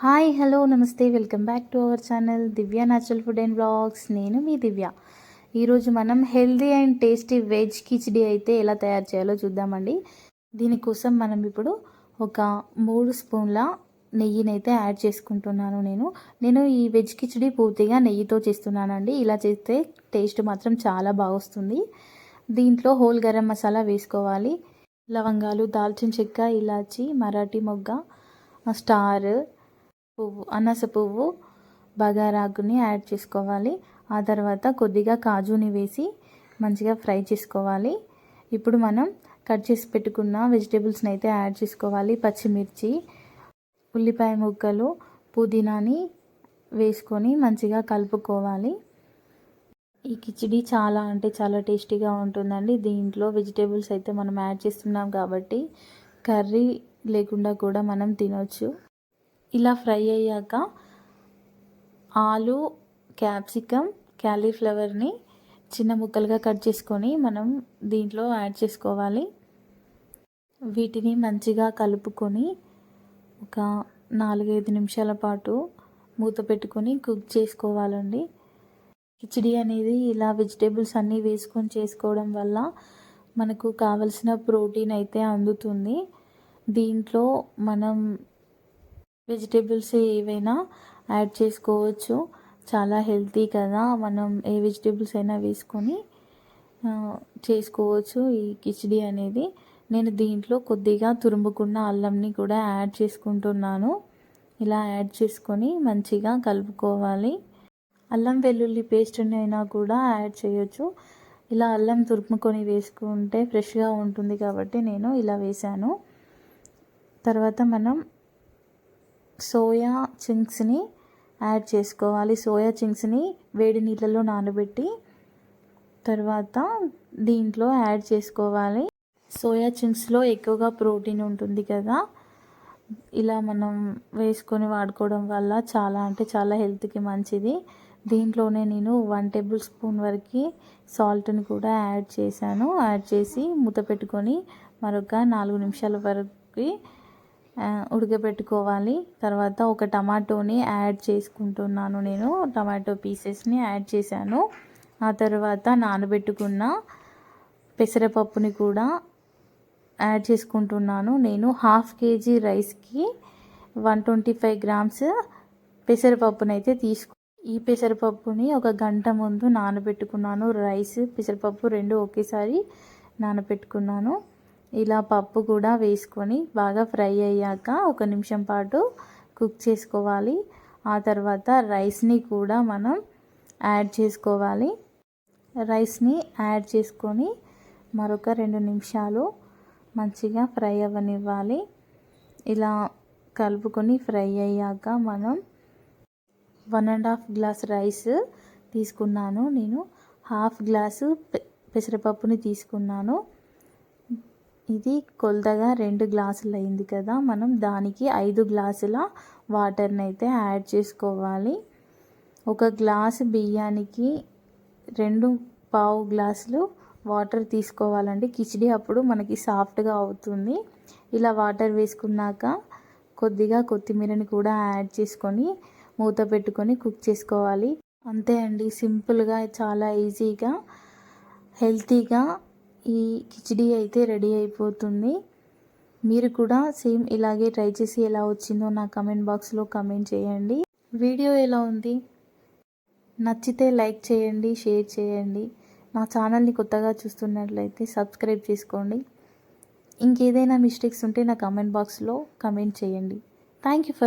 Hi hello namaste welcome back to our channel Divya natural food and blogs. నేను మీ దివ్య. ఈరోజు మనం healthy and tasty veg khichdi అయితే ఎలా తయారు చేయాలో చూద్దామండి. దీనికోసం మనం ఇప్పుడు ఒక 3 స్పూన్ల నెయ్యిని అయితే యాడ్ చేసుకుంటున్నాను. నేను ఈ వెజ్ కిచిడి పూర్తిగా నెయ్యితో చేస్తున్నానండి. ఇలా చేస్తే టేస్ట్ మాత్రం చాలా బాగొస్తుంది. దీంట్లో హోల్ గరం మసాలా వేసుకోవాలి. లవంగాలు, దాల్చిన చెక్క, ఇలాచి, మరాఠీ మొగ్గ, స్టార్ పువ్వు, అనాస పువ్వు, బగారాకుని యాడ్ చేసుకోవాలి. ఆ తర్వాత కొద్దిగా కాజుని వేసి మంచిగా ఫ్రై చేసుకోవాలి. ఇప్పుడు మనం కట్ చేసి పెట్టుకున్న వెజిటేబుల్స్ని అయితే యాడ్ చేసుకోవాలి. పచ్చిమిర్చి, ఉల్లిపాయ ముక్కలు, పుదీనాని వేసుకొని మంచిగా కలుపుకోవాలి. ఈ కిచిడి చాలా అంటే చాలా టేస్టీగా ఉంటుందండి. దీంట్లో వెజిటేబుల్స్ అయితే మనం యాడ్ చేస్తున్నాం కాబట్టి కర్రీ లేకుండా కూడా మనం తినొచ్చు. ఇలా ఫ్రై అయ్యాక ఆలు, క్యాప్సికమ్, క్యాలీఫ్లవర్ని చిన్న ముక్కలుగా కట్ చేసుకొని మనం దీంట్లో యాడ్ చేసుకోవాలి. వీటిని మంచిగా కలుపుకొని ఒక 4-5 నిమిషాల పాటు మూత పెట్టుకొని కుక్ చేసుకోవాలండి. కిచిడి అనేది ఇలా వెజిటేబుల్స్ అన్నీ వేసుకొని చేసుకోవడం వల్ల మనకు కావలసిన ప్రోటీన్ అయితే అందుతుంది. దీంట్లో మనం వెజిటేబుల్స్ ఏవైనా యాడ్ చేసుకోవచ్చు. చాలా హెల్తీ కదా, మనం ఏ వెజిటేబుల్స్ అయినా వేసుకొని చేసుకోవచ్చు ఈ కిచిడి అనేది. నేను దీంట్లో కొద్దిగా తురుముకున్న అల్లంని కూడా యాడ్ చేసుకుంటున్నాను. ఇలా యాడ్ చేసుకొని మంచిగా కలుపుకోవాలి. అల్లం వెల్లుల్లి పేస్ట్ని అయినా కూడా యాడ్ చేయొచ్చు. ఇలా అల్లం తురుముకొని వేసుకుంటే ఫ్రెష్గా ఉంటుంది కాబట్టి నేను ఇలా వేశాను. తర్వాత మనం సోయా చింక్స్ని యాడ్ చేసుకోవాలి. సోయా చింక్స్ని వేడి నీళ్ళలో నానబెట్టి తర్వాత దీంట్లో యాడ్ చేసుకోవాలి. సోయా చింక్స్లో ఎక్కువగా ప్రోటీన్ ఉంటుంది కదా, ఇలా మనం వేసుకొని వాడుకోవడం వల్ల చాలా అంటే చాలా హెల్త్కి మంచిది. దీంట్లోనే నేను 1 టేబుల్ స్పూన్ వరకు సాల్ట్ని కూడా యాడ్ చేశాను. యాడ్ చేసి మూత పెట్టుకొని మరొక 4 నిమిషాల వరకు ఉడకబెట్టుకోవాలి. తర్వాత ఒక టమాటోని యాడ్ చేసుకుంటున్నాను. నేను టమాటో పీసెస్ని యాడ్ చేశాను. ఆ తర్వాత నానబెట్టుకున్న పెసరపప్పుని కూడా యాడ్ చేసుకుంటున్నాను. నేను 1/2 kg రైస్కి 125 గ్రామ్స్ పెసరపప్పుని అయితే ఈ పెసరపప్పుని ఒక గంట ముందు నానబెట్టుకున్నాను. రైస్, పెసరపప్పు 2 ఒకేసారి నానబెట్టుకున్నాను. ఇలా పప్పు కూడా వేసుకొని బాగా ఫ్రై అయ్యాక 1 నిమిషం పాటు కుక్ చేసుకోవాలి. ఆ తర్వాత రైస్ని కూడా మనం యాడ్ చేసుకోవాలి. రైస్ని యాడ్ చేసుకొని మరొక 2 నిమిషాలు మంచిగా ఫ్రై అవ్వనివ్వాలి. ఇలా కలుపుకొని ఫ్రై అయ్యాక మనం 1.5 గ్లాస్ రైస్ తీసుకున్నాను. నేను 1/2 గ్లాసు పెసరపప్పుని తీసుకున్నాను. ఇది కొలతగా 2 గ్లాసులు అయింది కదా, మనం దానికి 5 గ్లాసుల వాటర్ని అయితే యాడ్ చేసుకోవాలి. 1 గ్లాసు బియ్యానికి 2.5 గ్లాసులు వాటర్ తీసుకోవాలండి. కిచిడి అప్పుడు మనకి సాఫ్ట్గా అవుతుంది. ఇలా వాటర్ వేసుకున్నాక కొద్దిగా కొత్తిమీరని కూడా యాడ్ చేసుకొని మూత పెట్టుకొని కుక్ చేసుకోవాలి. అంతే అండి, సింపుల్గా చాలా ఈజీగా హెల్తీగా ఈ కిచిడి అయితే రెడీ అయిపోతుంది. మీరు కూడా సేమ్ ఇలాగే ట్రై చేసి ఎలా వచ్చిందో నా కమెంట్ బాక్స్లో కమెంట్ చేయండి. వీడియో ఎలా ఉంది? నచ్చితే లైక్ చేయండి, షేర్ చేయండి. నా ఛానల్ని కొత్తగా చూస్తున్నట్లయితే సబ్స్క్రైబ్ చేసుకోండి. ఇంకేదైనా మిస్టేక్స్ ఉంటే నా కమెంట్ బాక్స్లో కమెంట్ చేయండి. Thank you for